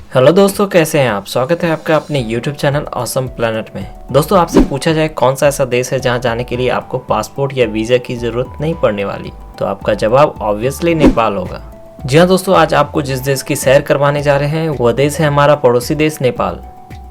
Hello दोस्तों, कैसे हैं आप। स्वागत है आपका अपने YouTube चैनल ऑसम प्लैनेट में। दोस्तों, आपसे पूछा जाए कौन सा ऐसा देश है जहां जाने के लिए आपको पासपोर्ट या वीज़ा की ज़रूरत नहीं पड़ने वाली, तो आपका जवाब ऑब्वियसली नेपाल होगा। जी हाँ दोस्तों, आज आपको जिस देश की सैर करवाने जा रहे हैं वह देश है हमारा पड़ोसी देश नेपाल।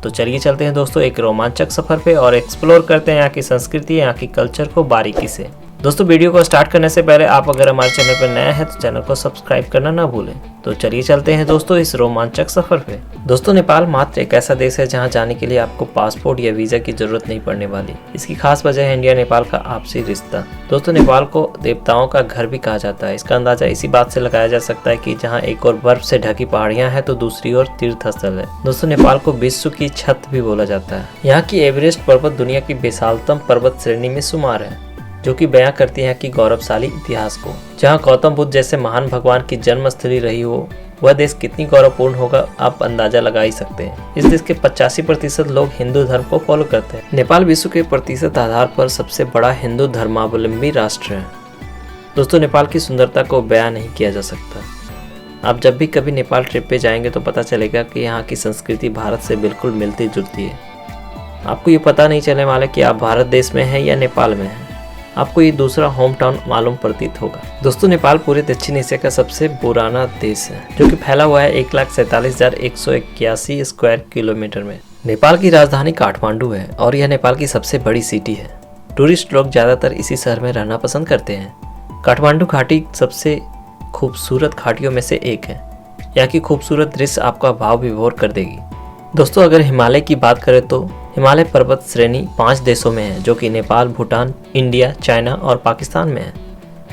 तो चलिए चलते हैं दोस्तों एक रोमांचक सफ़र पे और एक्सप्लोर करते हैं यहाँ की संस्कृति, यहाँ की कल्चर को बारीकी से। दोस्तों, वीडियो को स्टार्ट करने से पहले आप अगर हमारे चैनल पर नया है तो चैनल को सब्सक्राइब करना ना भूलें। तो चलिए चलते हैं दोस्तों इस रोमांचक सफर पे। दोस्तों, नेपाल मात्र एक ऐसा देश है जहां जाने के लिए आपको पासपोर्ट या वीजा की जरूरत नहीं पड़ने वाली। इसकी खास वजह है इंडिया नेपाल का आपसी रिश्ता। दोस्तों, नेपाल को देवताओं का घर भी कहा जाता है। इसका अंदाजा इसी बात से लगाया जा सकता है कि जहाँ एक और बर्फ से ढकी पहाड़ियां हैं तो दूसरी ओर तीर्थ स्थल है। दोस्तों, नेपाल को विश्व की छत भी बोला जाता है। यहाँ की एवरेस्ट पर्वत दुनिया की विशालतम पर्वत श्रेणी में शुमार है, जो कि बयां करती है कि गौरवशाली इतिहास को। जहां गौतम बुद्ध जैसे महान भगवान की जन्मस्थली रही हो, वह देश कितनी गौरवपूर्ण होगा आप अंदाजा लगा ही सकते हैं। इस देश के 85% लोग हिंदू धर्म को फॉलो करते हैं। नेपाल विश्व के प्रतिशत आधार पर सबसे बड़ा हिंदू धर्मावलंबी राष्ट्र है। दोस्तों, नेपाल की सुंदरता को बयां नहीं किया जा सकता। आप जब भी कभी नेपाल ट्रिप पे जाएंगे तो पता चलेगा कि यहाँ की संस्कृति भारत से बिल्कुल मिलती जुलती है। आपको ये पता नहीं चलने वाला कि आप भारत देश में हैं या नेपाल में हैं। आपको ये दूसरा होम टाउन मालूम प्रतीत होगा। दोस्तों, नेपाल पूरे दक्षिण एशिया का सबसे पुराना देश है, जो कि फैला हुआ है 1,47,181 स्क्वायर किलोमीटर में। नेपाल की राजधानी काठमांडू है और यह नेपाल की सबसे बड़ी सिटी है। टूरिस्ट लोग ज्यादातर इसी शहर में रहना पसंद करते हैं। काठमांडू घाटी सबसे खूबसूरत घाटियों में से एक है। यहाँ की खूबसूरत दृश्य आपका भाव विभोर कर देगी। दोस्तों, अगर हिमालय की बात करें तो हिमालय पर्वत श्रेणी 5 देशों में है, जो कि नेपाल, भूटान, इंडिया, चाइना और पाकिस्तान में है।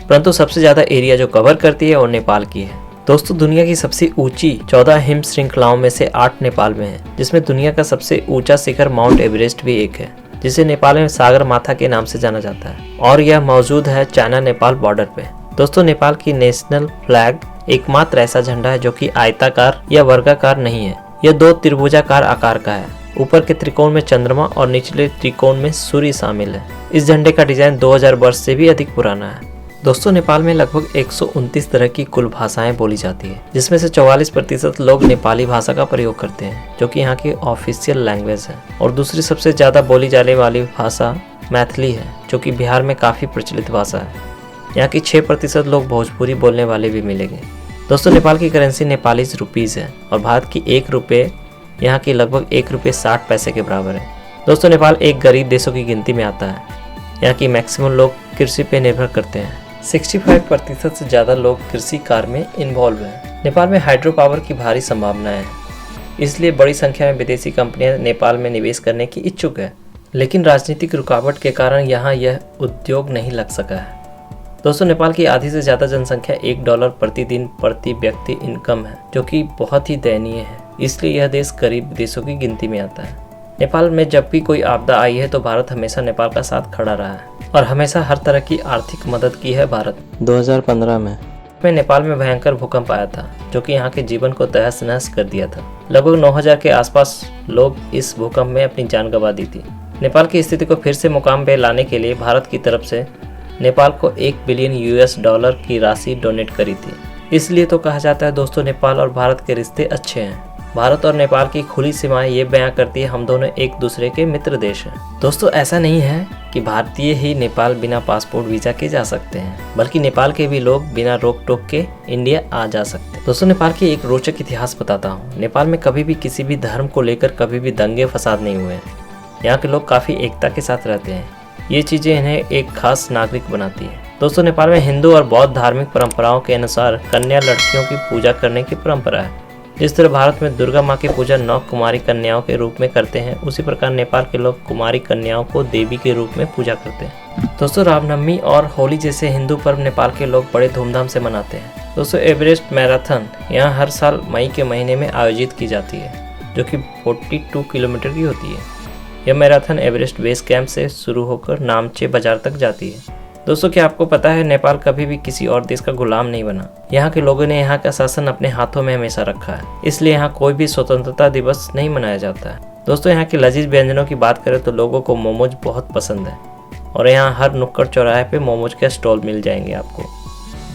परंतु सबसे ज्यादा एरिया जो कवर करती है वो नेपाल की है। दोस्तों, दुनिया की सबसे ऊंची 14 हिम श्रृंखलाओं में से 8 नेपाल में है, जिसमें दुनिया का सबसे ऊंचा शिखर माउंट एवरेस्ट भी एक है, जिसे नेपाल में सागर माथा के नाम से जाना जाता है और यह मौजूद है चाइना नेपाल बॉर्डर पे। दोस्तों, नेपाल की नेशनल फ्लैग एकमात्र ऐसा झंडा है जो कि आयताकार या वर्गाकार नहीं है। यह 2 त्रिभुजाकार आकार का है। ऊपर के त्रिकोण में चंद्रमा और निचले त्रिकोण में सूर्य शामिल है। इस झंडे का डिजाइन 2000 वर्ष से भी अधिक पुराना है। दोस्तों, नेपाल में लगभग 129 तरह की कुल भाषाएं बोली जाती है, जिसमें से 44% लोग नेपाली भाषा का प्रयोग करते हैं, जो कि यहाँ की ऑफिशियल लैंग्वेज है। और दूसरी सबसे ज्यादा बोली जाने वाली भाषा मैथिली है, जो कि बिहार में काफी प्रचलित भाषा है। यहाँ की 6% लोग भोजपुरी बोलने वाले भी मिलेंगे। दोस्तों, नेपाल की करेंसी नेपाली रुपीज है और भारत की 1 रुपये यहाँ की लगभग 1 रुपये 60 पैसे के बराबर है। दोस्तों, नेपाल एक गरीब देशों की गिनती में आता है। यहाँ की मैक्सिमम लोग कृषि पे निर्भर करते हैं। 65% से ज़्यादा लोग कृषि कार्य में इन्वॉल्व हैं। नेपाल में हाइड्रो पावर की भारी संभावनाएं हैं, इसलिए बड़ी संख्या में विदेशी कंपनियां नेपाल में निवेश करने की इच्छुक है। लेकिन राजनीतिक रुकावट के कारण यहाँ यह उद्योग नहीं लग सका है। दोस्तों, नेपाल की आधी से ज़्यादा जनसंख्या $1 प्रतिदिन प्रति व्यक्ति इनकम है, जो कि बहुत ही दयनीय है। इसलिए यह देश गरीब देशों की गिनती में आता है। नेपाल में जब भी कोई आपदा आई है तो भारत हमेशा नेपाल का साथ खड़ा रहा है और हमेशा हर तरह की आर्थिक मदद की है भारत। 2015 में नेपाल में भयंकर भूकंप आया था, जो कि यहाँ के जीवन को तहस नहस कर दिया था। लगभग 9000 के आसपास लोग इस भूकंप में अपनी जान गंवा दी थी। नेपाल की स्थिति को फिर से मुकाम पे लाने के लिए भारत की तरफ से नेपाल को $1 बिलियन की राशि डोनेट करी थी। इसलिए तो कहा जाता है दोस्तों, नेपाल और भारत के रिश्ते अच्छे हैं। भारत और नेपाल की खुली सीमाएं ये बयां करती है हम दोनों एक दूसरे के मित्र देश हैं। दोस्तों, ऐसा नहीं है कि भारतीय ही नेपाल बिना पासपोर्ट वीजा के जा सकते हैं, बल्कि नेपाल के भी लोग बिना रोक टोक के इंडिया आ जा सकते हैं। दोस्तों, नेपाल की एक रोचक इतिहास बताता हूँ। नेपाल में कभी भी किसी भी धर्म को लेकर कभी भी दंगे फसाद नहीं हुए। यहाँ के लोग काफी एकता के साथ रहते हैं। ये चीजें इन्हें एक खास नागरिक बनाती है। दोस्तों, नेपाल में हिंदू और बौद्ध धार्मिक परंपराओं के अनुसार कन्या लड़कियों की पूजा करने की परंपरा है। जिस तरह भारत में दुर्गा माँ की पूजा 9 कुमारी कन्याओं के रूप में करते हैं, उसी प्रकार नेपाल के लोग कुमारी कन्याओं को देवी के रूप में पूजा करते हैं। दोस्तों, रामनवमी और होली जैसे हिंदू पर्व नेपाल के लोग बड़े धूमधाम से मनाते हैं। दोस्तों, एवरेस्ट मैराथन यहाँ हर साल मई के महीने में आयोजित की जाती है, जो कि 42 किलोमीटर की होती है। यह मैराथन एवरेस्ट बेस कैंप से शुरू होकर नामचे बाजार तक जाती है। दोस्तों, क्या आपको पता है नेपाल कभी भी किसी और देश का गुलाम नहीं बना। यहाँ के लोगों ने यहाँ का शासन अपने हाथों में हमेशा रखा है, इसलिए यहाँ कोई भी स्वतंत्रता दिवस नहीं मनाया जाता है। दोस्तों, यहाँ के लजीज व्यंजनों की बात करें तो लोगों को मोमोज बहुत पसंद है और यहाँ हर नुक्कड़ चौराहे पे मोमोज के स्टॉल मिल जाएंगे आपको।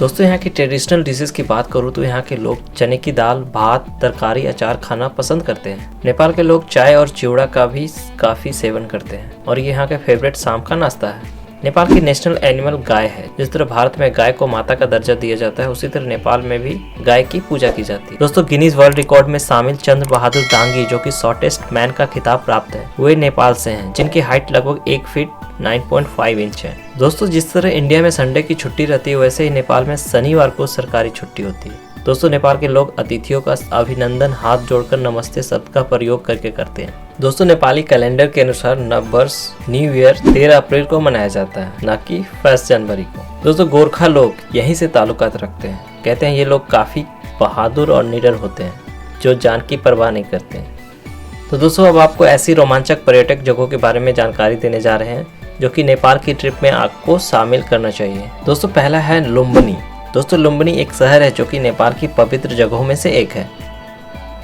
दोस्तों यहाँ की ट्रेडिशनल डिशेस की बात करूँ तो यहाँ के लोग चने की दाल, भात, तरकारी, अचार खाना पसंद करते हैं। नेपाल के लोग चाय और चिवड़ा का भी काफी सेवन करते हैं और ये यहाँ के फेवरेट शाम का नाश्ता है। नेपाल की नेशनल एनिमल गाय है। जिस तरह भारत में गाय को माता का दर्जा दिया जाता है, उसी तरह नेपाल में भी गाय की पूजा की जाती है। दोस्तों गिनीज वर्ल्ड रिकॉर्ड में शामिल चंद्र बहादुर दांगी, जो कि शॉर्टेस्ट मैन का खिताब प्राप्त है, वे नेपाल से हैं, जिनकी हाइट लगभग 1 फीट 9.5 इंच है। दोस्तों जिस तरह इंडिया में संडे की छुट्टी रहती है, वैसे ही नेपाल में शनिवार को सरकारी छुट्टी होती है। दोस्तों नेपाल के लोग अतिथियों का अभिनंदन हाथ जोड़कर नमस्ते शब्द का प्रयोग करके करते हैं। दोस्तों नेपाली कैलेंडर के अनुसार नव वर्ष न्यू ईयर 13 अप्रैल को मनाया जाता है, न कि 1 जनवरी को। दोस्तों गोरखा लोग यहीं से ताल्लुकात रखते हैं। कहते हैं ये लोग काफी बहादुर और निडर होते हैं, जो जान की परवाह नहीं करते हैं। तो दोस्तों अब आपको ऐसी रोमांचक पर्यटक जगहों के बारे में जानकारी देने जा रहे हैं जो कि नेपाल की ट्रिप में आपको शामिल करना चाहिए। दोस्तों पहला है लुम्बिनी। दोस्तों लुम्बिनी एक शहर है जो कि नेपाल की पवित्र जगहों में से एक है।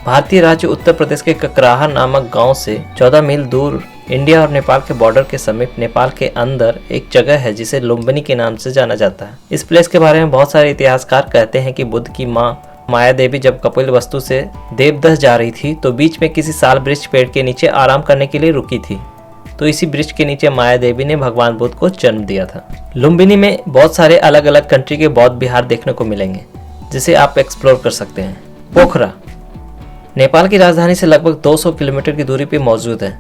भारतीय राज्य उत्तर प्रदेश के ककराहा नामक गांव से 14 मील दूर इंडिया और नेपाल के बॉर्डर के समीप नेपाल के अंदर एक जगह है जिसे लुम्बिनी के नाम से जाना जाता है। इस प्लेस के बारे में बहुत सारे इतिहासकार कहते हैं कि बुद्ध की माँ माया देवी जब कपिलवस्तु से देवदह जा रही थी तो बीच में किसी साल वृक्ष पेड़ के नीचे आराम करने के लिए रुकी थी। तो इसी वृक्ष के नीचे माया देवी ने भगवान बुद्ध को जन्म दिया था। लुम्बिनी में बहुत सारे अलग अलग कंट्री के बौद्ध विहार देखने को मिलेंगे, जिसे आप एक्सप्लोर कर सकते हैं। पोखरा नेपाल की राजधानी से लगभग 200 किलोमीटर की दूरी पर मौजूद है।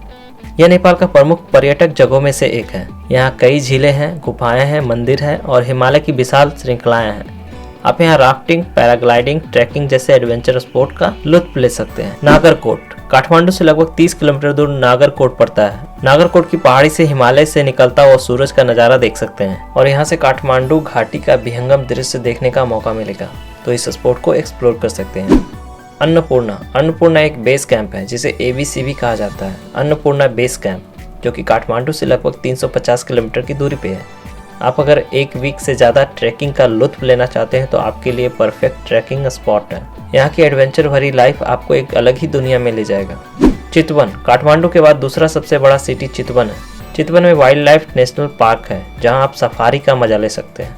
यह नेपाल का प्रमुख पर्यटक जगहों में से एक है। यहाँ कई झीलें हैं, गुफाएं हैं, मंदिर हैं और हिमालय की विशाल श्रृंखलाएं हैं। आप यहाँ राफ्टिंग, पैराग्लाइडिंग, ट्रैकिंग जैसे एडवेंचर स्पोर्ट का लुत्फ ले सकते हैं। नागरकोट काठमांडू से लगभग 30 किलोमीटर दूर नागरकोट पड़ता है। नागरकोट की पहाड़ी से हिमालय से निकलता हुआ सूरज का नजारा देख सकते हैं और यहाँ से काठमांडू घाटी का विहंगम दृश्य देखने का मौका मिलेगा, तो इस स्पॉट को एक्सप्लोर कर सकते हैं। अन्नपूर्णा एक बेस कैंप है जिसे ABC भी कहा जाता है। अन्नपूर्णा बेस कैंप जो कि काठमांडू से लगभग 350 किलोमीटर की दूरी पे है। आप अगर एक वीक से ज़्यादा ट्रैकिंग का लुत्फ लेना चाहते हैं तो आपके लिए परफेक्ट ट्रैकिंग स्पॉट है। यहाँ की एडवेंचर भरी लाइफ आपको एक अलग ही दुनिया में ले जाएगा। चितवन काठमांडू के बाद दूसरा सबसे बड़ा सिटी चितवन है। चितवन में वाइल्ड लाइफ नेशनल पार्क है जहाँ आप सफारी का मजा ले सकते हैं।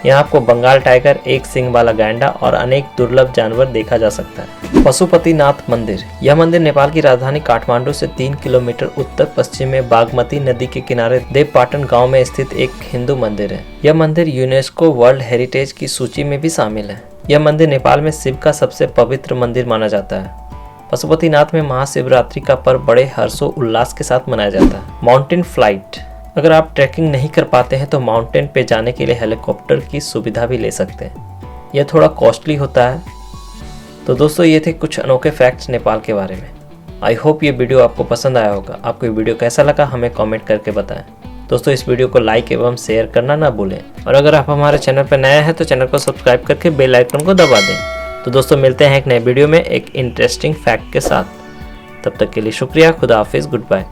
यहाँ आपको बंगाल टाइगर, एक सींग वाला गैंडा और अनेक दुर्लभ जानवर देखा जा सकता है। पशुपतिनाथ मंदिर यह मंदिर नेपाल की राजधानी काठमांडू से 3 किलोमीटर उत्तर पश्चिम में बागमती नदी के किनारे देवपाटन गांव में स्थित एक हिंदू मंदिर है। यह मंदिर यूनेस्को वर्ल्ड हेरिटेज की सूची में भी शामिल है। यह मंदिर नेपाल में शिव का सबसे पवित्र मंदिर माना जाता है। पशुपतिनाथ में महाशिवरात्रि का पर्व बड़े हर्षो उल्लास के साथ मनाया जाता है। माउंटेन फ्लाइट अगर आप ट्रैकिंग नहीं कर पाते हैं तो माउंटेन पे जाने के लिए हेलीकॉप्टर की सुविधा भी ले सकते हैं। यह थोड़ा कॉस्टली होता है। तो दोस्तों ये थे कुछ अनोखे फैक्ट्स नेपाल के बारे में। आई होप ये वीडियो आपको पसंद आया होगा। आपको ये वीडियो कैसा लगा हमें कमेंट करके बताएं। दोस्तों इस वीडियो को लाइक एवं शेयर करना ना भूलें और अगर आप हमारे चैनल पर नए हैं तो चैनल को सब्सक्राइब करके बेल आइकन को दबा दें। तो दोस्तों मिलते हैं एक नए वीडियो में एक इंटरेस्टिंग फैक्ट के साथ। तब तक के लिए शुक्रिया। खुदा हाफिज़। Good bye.